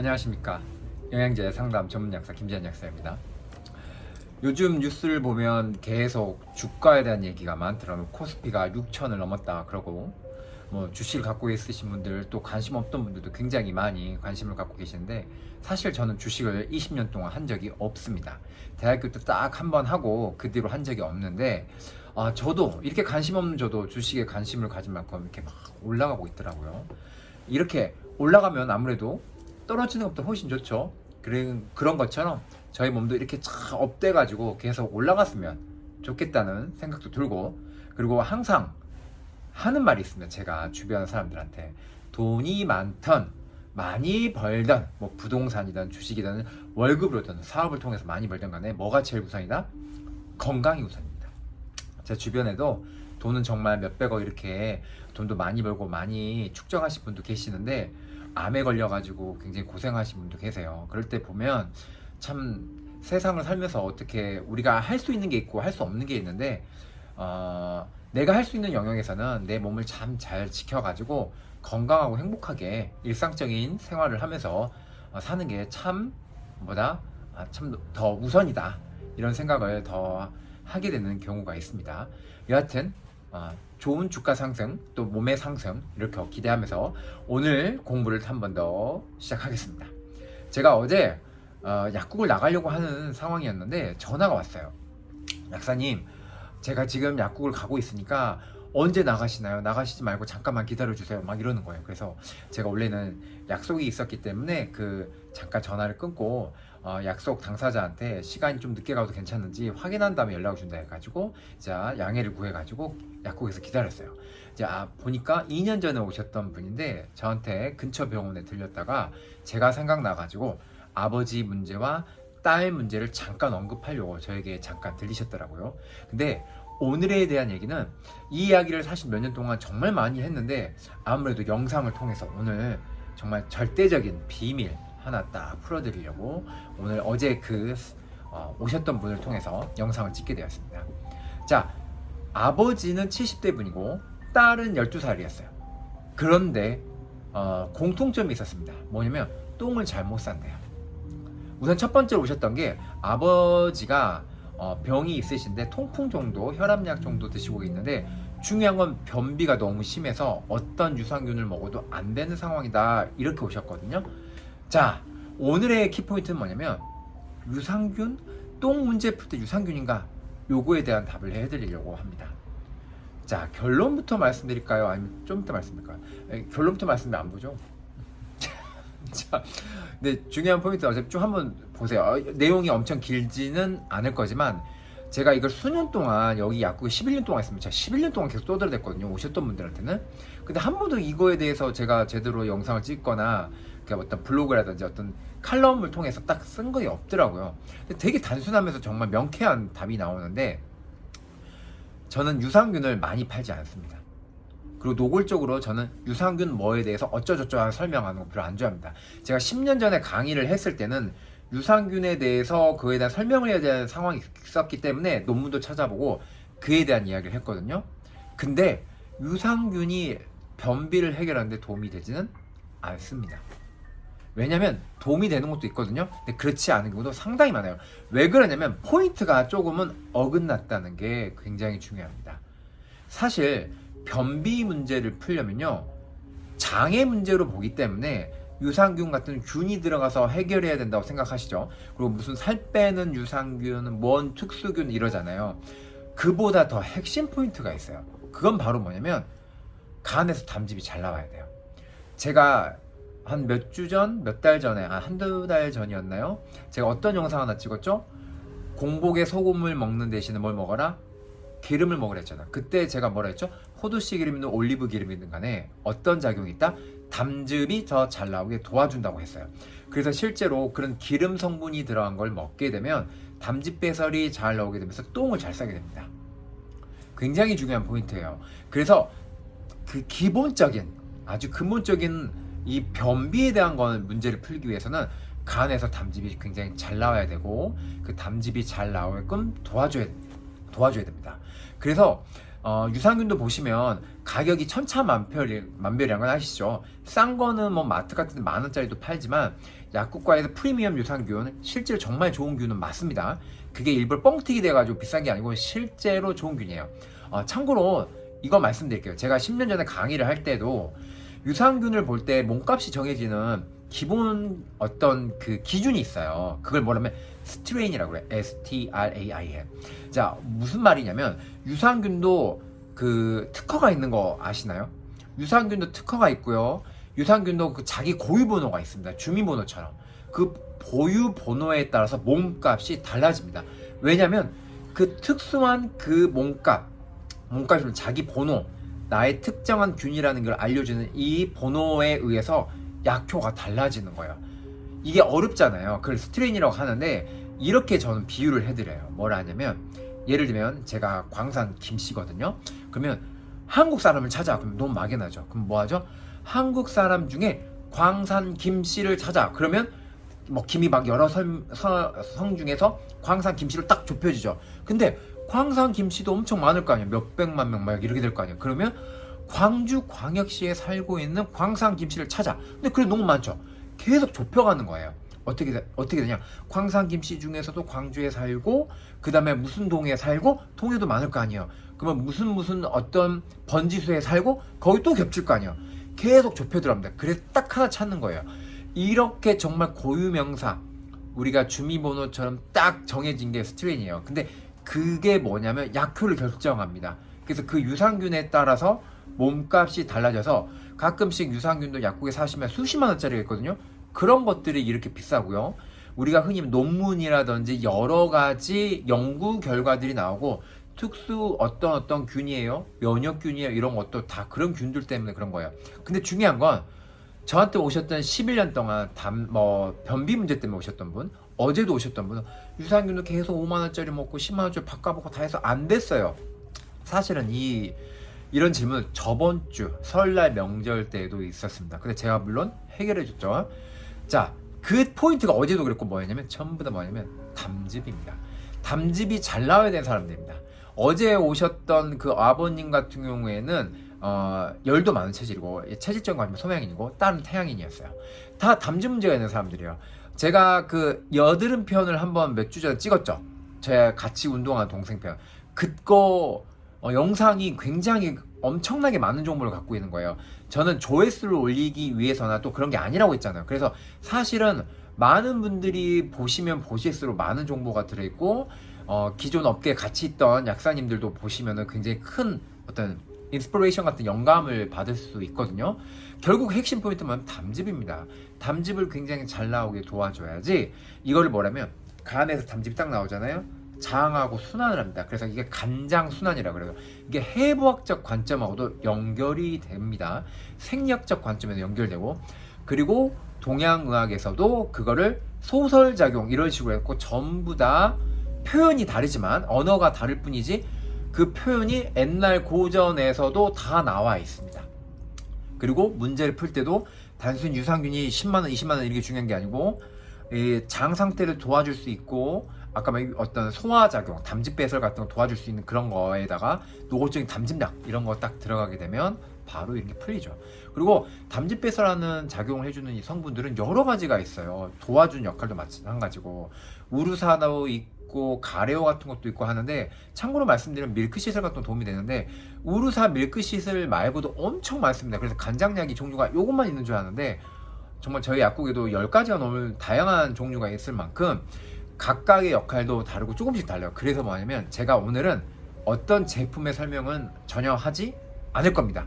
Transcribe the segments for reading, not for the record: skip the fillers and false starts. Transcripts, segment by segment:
안녕하십니까. 영양제 상담 전문 약사 김지한 약사입니다. 요즘 뉴스를 보면 계속 주가에 대한 얘기가 많더라고요. 코스피가 6천을 넘었다 그러고, 뭐 주식을 갖고 있으신 분들, 또 관심 없던 분들도 굉장히 많이 관심을 갖고 계시는데, 사실 저는 주식을 20년 동안 한 적이 없습니다. 대학교 때 딱 한 번 하고 그 뒤로 한 적이 없는데, 저도 이렇게 관심 없는 저도 주식에 관심을 가진 만큼 이렇게 막 올라가고 있더라고요. 이렇게 올라가면 아무래도 떨어지는 것보다 훨씬 좋죠. 그런 것처럼 저희 몸도 이렇게 쫙 업돼가지고 계속 올라갔으면 좋겠다는 생각도 들고, 그리고 항상 하는 말이 있습니다. 제가 주변 사람들한테 돈이 많던 많이 벌던, 뭐 부동산이든 주식이든 월급으로든 사업을 통해서 많이 벌던 간에 뭐가 제일 우선이다? 건강이 우선입니다. 제 주변에도 돈은 정말 몇백억 이렇게 돈도 많이 벌고 많이 축적하신 분도 계시는데, 암에 걸려가지고 굉장히 고생하신 분도 계세요. 그럴 때 보면 참 세상을 살면서 어떻게 우리가 할 수 있는 게 있고 할 수 없는 게 있는데, 내가 할 수 있는 영역에서는 내 몸을 참 잘 지켜가지고 건강하고 행복하게 일상적인 생활을 하면서 사는 게 참 참 더 우선이다, 이런 생각을 더 하게 되는 경우가 있습니다. 여하튼 좋은 주가 상승, 또 몸의 상승, 이렇게 기대하면서 오늘 공부를 한 번 더 시작하겠습니다. 제가 어제 약국을 나가려고 하는 상황이었는데 전화가 왔어요. 약사님, 제가 지금 약국을 가고 있으니까 언제 나가시나요? 나가시지 말고 잠깐만 기다려주세요. 막 이러는 거예요. 그래서 제가 원래는 약속이 있었기 때문에 잠깐 전화를 끊고 약속 당사자한테 시간이 좀 늦게 가도 괜찮은지 확인한 다음에 연락을 준다 해가지고 양해를 구해가지고 약국에서 기다렸어요. 보니까 2년 전에 오셨던 분인데 저한테 근처 병원에 들렸다가 제가 생각나가지고 아버지 문제와 딸 문제를 잠깐 언급하려고 저에게 잠깐 들리셨더라고요. 근데 오늘에 대한 얘기는, 이 이야기를 사실 몇 년 동안 정말 많이 했는데 아무래도 영상을 통해서 오늘 정말 절대적인 비밀 하나 딱 풀어드리려고 오늘 어제 오셨던 분을 통해서 영상을 찍게 되었습니다. 아버지는 70대 분이고 딸은 12살이었어요. 그런데 공통점이 있었습니다. 뭐냐면 똥을 잘못 싼대요. 우선 첫 번째로 오셨던 게, 아버지가 병이 있으신데 통풍 정도, 혈압약 정도 드시고 있는데, 중요한 건 변비가 너무 심해서 어떤 유산균을 먹어도 안 되는 상황이다, 이렇게 오셨거든요. 오늘의 키포인트는 뭐냐면, 유산균, 똥 문제 풀 때 유산균인가? 요거에 대한 답을 해드리려고 합니다. 결론부터 말씀드릴까요? 아니면 좀 이따 말씀드릴까요? 결론부터 말씀드리면 안 보죠? 근데 중요한 포인트 어차피 쭉 한번 보세요. 내용이 엄청 길지는 않을 거지만, 제가 이걸 수년 동안 여기 약국에 11년 동안 했습니다. 제가 11년 동안 계속 떠들어댔거든요, 오셨던 분들한테는. 근데 한 번도 이거에 대해서 제가 제대로 영상을 찍거나 어떤 블로그라든지 어떤 칼럼을 통해서 딱 쓴 거이 없더라고요. 근데 되게 단순하면서 정말 명쾌한 답이 나오는데, 저는 유산균을 많이 팔지 않습니다. 그리고 노골적으로 저는 유산균 뭐에 대해서 어쩌저쩌 설명하는 거 별로 안 좋아합니다. 제가 10년 전에 강의를 했을 때는 유산균에 대해서 그에 대한 설명을 해야 되는 상황이 있었기 때문에 논문도 찾아보고 그에 대한 이야기를 했거든요. 근데 유산균이 변비를 해결하는 데 도움이 되지는 않습니다. 왜냐면 도움이 되는 것도 있거든요. 근데 그렇지 않은 경우도 상당히 많아요. 왜 그러냐면 포인트가 조금은 어긋났다는 게 굉장히 중요합니다. 사실 변비 문제를 풀려면요, 장의 문제로 보기 때문에 유산균 같은 균이 들어가서 해결해야 된다고 생각하시죠. 그리고 무슨 살 빼는 유산균, 뭔 특수균 이러잖아요. 그보다 더 핵심 포인트가 있어요. 그건 바로 뭐냐면, 간에서 담즙이 잘 나와야 돼요. 제가 한 몇 달 전에, 한두 달 전이었나요? 제가 어떤 영상 하나 찍었죠? 공복에 소금을 먹는 대신에 뭘 먹어라? 기름을 먹으라 했잖아. 그때 제가 뭐라 했죠? 호두씨 기름이든 올리브 기름이든 간에 어떤 작용이 있다? 담즙이 더 잘 나오게 도와준다고 했어요. 그래서 실제로 그런 기름 성분이 들어간 걸 먹게 되면 담즙 배설이 잘 나오게 되면서 똥을 잘 싸게 됩니다. 굉장히 중요한 포인트예요. 그래서 아주 근본적인 이 변비에 대한 문제를 풀기 위해서는 간에서 담즙이 굉장히 잘 나와야 되고, 그 담즙이 잘 나오게끔 도와줘야 됩니다. 그래서 유산균도 보시면 가격이 천차만별이란 건 아시죠? 싼 거는 뭐 마트 같은 데 10,000원짜리도 팔지만 약국과에서 프리미엄 유산균 실제로 정말 좋은 균은 맞습니다. 그게 일부러 뻥튀기 돼가지고 비싼 게 아니고 실제로 좋은 균이에요. 참고로 이거 말씀드릴게요. 제가 10년 전에 강의를 할 때도 유산균을 볼 때 몸값이 정해지는 기본 어떤 그 기준이 있어요. 그걸 뭐라면 스트레인이라고 그래. STRAIN. 자, 무슨 말이냐면 유산균도 그 특허가 있는 거 아시나요? 유산균도 특허가 있고요. 유산균도 그 자기 고유 번호가 있습니다. 주민번호처럼. 그 보유 번호에 따라서 몸값이 달라집니다. 왜냐면 그 특수한 그 몸값이 자기 번호, 나의 특정한 균이라는 걸 알려주는 이 번호에 의해서 약효가 달라지는 거예요. 이게 어렵잖아요. 그걸 스트레인이라고 하는데 이렇게 저는 비유를 해드려요. 뭐라 하냐면 예를 들면 제가 광산 김씨거든요. 그러면 한국 사람을 찾아. 그럼 너무 막연하죠. 그럼 뭐 하죠? 한국 사람 중에 광산 김씨를 찾아. 그러면 뭐 김이 막 여러 성 중에서 광산 김씨를 딱 좁혀지죠. 근데 광산 김씨도 엄청 많을 거 아니에요. 몇백만 명 막 이렇게 될 거 아니에요. 그러면 광주 광역시에 살고 있는 광산 김씨를 찾아. 근데 그래 너무 많죠. 계속 좁혀가는 거예요. 어떻게 되냐? 광산 김씨 중에서도 광주에 살고 그 다음에 무슨 동에 살고 동에도 많을 거 아니에요. 그러면 무슨 어떤 번지수에 살고 거기 또 겹칠 거 아니에요. 계속 좁혀 들어갑니다. 그래서 딱 하나 찾는 거예요. 이렇게 정말 고유명사 우리가 주민번호처럼 딱 정해진 게 스트레인이에요. 근데 그게 뭐냐면 약효를 결정합니다. 그래서 그 유산균에 따라서 몸값이 달라져서 가끔씩 유산균도 약국에 사시면 수십만 원짜리가 있거든요. 그런 것들이 이렇게 비싸고요. 우리가 흔히 논문이라든지 여러 가지 연구 결과들이 나오고 특수 어떤 균이에요, 면역균이에요, 이런 것도 다 그런 균들 때문에 그런 거예요. 근데 중요한 건 저한테 오셨던 11년 동안 변비 문제 때문에 오셨던 분, 어제도 오셨던 분은 유산균도 계속 5만 원짜리 먹고 10만 원짜리 바꿔보고 다 해서 안 됐어요. 사실은 이런 질문 저번 주 설날 명절 때도 있었습니다. 근데 제가 물론 해결해 줬죠. 자, 그 포인트가 어제도 그랬고 뭐였냐면 전부 다 뭐냐면 담즙입니다. 담즙이 잘 나와야 되는 사람들입니다. 어제 오셨던 그 아버님 같은 경우에는 열도 많은 체질이고 체질적인 관심 소양인이고 딸은 태양인이었어요. 다 담즙 문제가 있는 사람들이에요. 제가 그 여드름 편을 한번 몇 주 전에 찍었죠. 제가 같이 운동한 동생 편. 그거 영상이 굉장히 엄청나게 많은 정보를 갖고 있는 거예요. 저는 조회수를 올리기 위해서나 또 그런 게 아니라고 했잖아요. 그래서 사실은 많은 분들이 보시면 보실수록 많은 정보가 들어있고 기존 업계에 같이 있던 약사님들도 보시면은 굉장히 큰 어떤 인스피레이션 같은 영감을 받을 수 있거든요. 결국 핵심 포인트는 담즙입니다. 담즙을 굉장히 잘 나오게 도와줘야지 이거를 뭐라면 간에서 담즙이 딱 나오잖아요. 장하고 순환을 합니다. 그래서 이게 간장순환이라고 그래요. 이게 해부학적 관점하고도 연결이 됩니다. 생리학적 관점에서 연결되고 그리고 동양의학에서도 그거를 소설작용 이런 식으로 했고 전부 다 표현이 다르지만 언어가 다를 뿐이지 그 표현이 옛날 고전에서도 다 나와 있습니다. 그리고 문제를 풀 때도 단순히 유산균이 10만원, 20만원 이렇게 중요한 게 아니고 장 상태를 도와줄 수 있고 아까 막 어떤 소화작용, 담즙 배설 같은 거 도와줄 수 있는 그런 거에다가 노골적인 담즙약 이런 거 딱 들어가게 되면 바로 이렇게 풀리죠. 그리고 담즙 배설하는 작용을 해주는 이 성분들은 여러 가지가 있어요. 도와주는 역할도 마찬가지고 우루사도 있고 가레오 같은 것도 있고 하는데 참고로 말씀드리면 밀크시슬 같은 거 도움이 되는데 우루사 밀크시슬 말고도 엄청 많습니다. 그래서 간장약이 종류가 요것만 있는 줄 아는데 정말 저희 약국에도 10가지가 넘을 다양한 종류가 있을 만큼 각각의 역할도 다르고 조금씩 달라요. 그래서 뭐냐면 제가 오늘은 어떤 제품의 설명은 전혀 하지 않을 겁니다.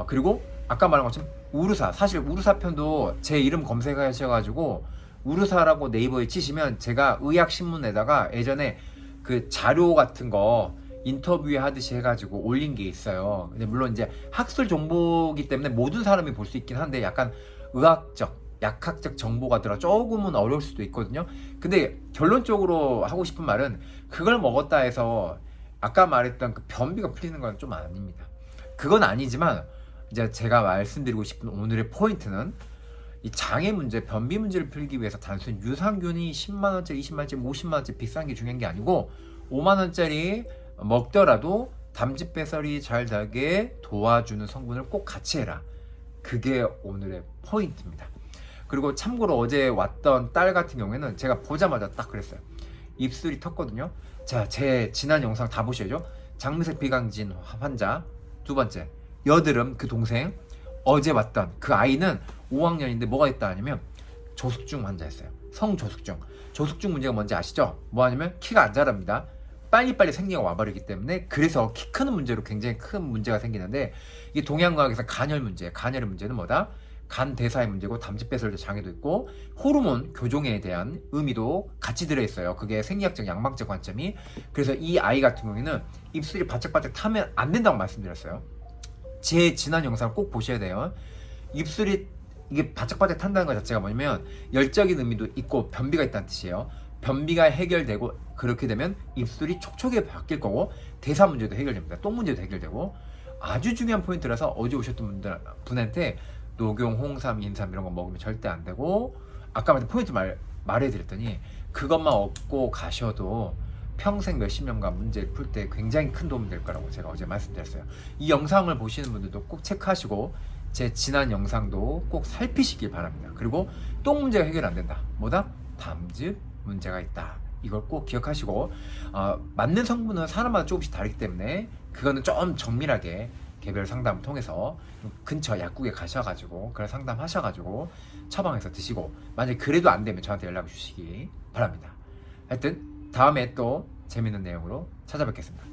그리고 아까 말한 것처럼 우루사, 사실 우루사 편도 제 이름 검색하셔가지고 우루사라고 네이버에 치시면 제가 의학신문에다가 예전에 그 자료 같은 거 인터뷰 하듯이 해가지고 올린 게 있어요. 근데 물론 이제 학술 정보이기 때문에 모든 사람이 볼 수 있긴 한데 약간 의학적 약학적 정보가 들어 조금은 어려울 수도 있거든요. 근데 결론적으로 하고 싶은 말은 그걸 먹었다 해서 아까 말했던 그 변비가 풀리는 건 좀 아닙니다. 그건 아니지만 이제 제가 말씀드리고 싶은 오늘의 포인트는 이 장의 문제, 변비 문제를 풀기 위해서 단순히 유산균이 10만원짜리, 20만원짜리, 50만원짜리 비싼 게 중요한 게 아니고 5만원짜리 먹더라도 담즙배설이 잘 되게 도와주는 성분을 꼭 같이 해라. 그게 오늘의 포인트입니다. 그리고 참고로 어제 왔던 딸 같은 경우에는 제가 보자마자 딱 그랬어요. 입술이 텄거든요. 자, 제 지난 영상 다 보셔야죠. 장미색 비강진 환자. 두 번째, 여드름 그 동생. 어제 왔던 그 아이는 5학년인데 뭐가 있다 하냐면 조숙중 환자였어요. 성조숙중. 조숙중 문제가 뭔지 아시죠? 뭐 하냐면 키가 안 자랍니다. 빨리빨리 생리가 와버리기 때문에, 그래서 키 크는 문제로 굉장히 큰 문제가 생기는데, 이게 동양과학에서 간혈 문제, 간혈의 문제는 뭐다? 간 대사의 문제고, 담즙배설 장애도 있고, 호르몬 교종에 대한 의미도 같이 들어있어요. 그게 생리학적 양방적 관점이. 그래서 이 아이 같은 경우에는 입술이 바짝바짝 타면 안 된다고 말씀드렸어요. 제 지난 영상을 꼭 보셔야 돼요. 입술이 이게 바짝바짝 탄다는 것 자체가 뭐냐면 열적인 의미도 있고 변비가 있다는 뜻이에요. 변비가 해결되고, 그렇게 되면 입술이 촉촉하게 바뀔 거고, 대사 문제도 해결됩니다. 똥 문제도 해결되고. 아주 중요한 포인트라서 어제 오셨던 분한테 녹용, 홍삼, 인삼 이런 거 먹으면 절대 안 되고, 아까 말한 포인트 말해드렸더니 그것만 얻고 가셔도 평생 몇십 년간 문제를 풀 때 굉장히 큰 도움이 될 거라고 제가 어제 말씀드렸어요. 이 영상을 보시는 분들도 꼭 체크하시고 제 지난 영상도 꼭 살피시길 바랍니다. 그리고 똥 문제가 해결 안 된다. 뭐다? 담즙 문제가 있다. 이걸 꼭 기억하시고, 맞는 성분은 사람마다 조금씩 다르기 때문에 그거는 좀 정밀하게 개별 상담을 통해서 근처 약국에 가셔가지고 그런 상담하셔가지고 처방해서 드시고, 만약에 그래도 안 되면 저한테 연락 주시기 바랍니다. 하여튼 다음에 또 재밌는 내용으로 찾아뵙겠습니다.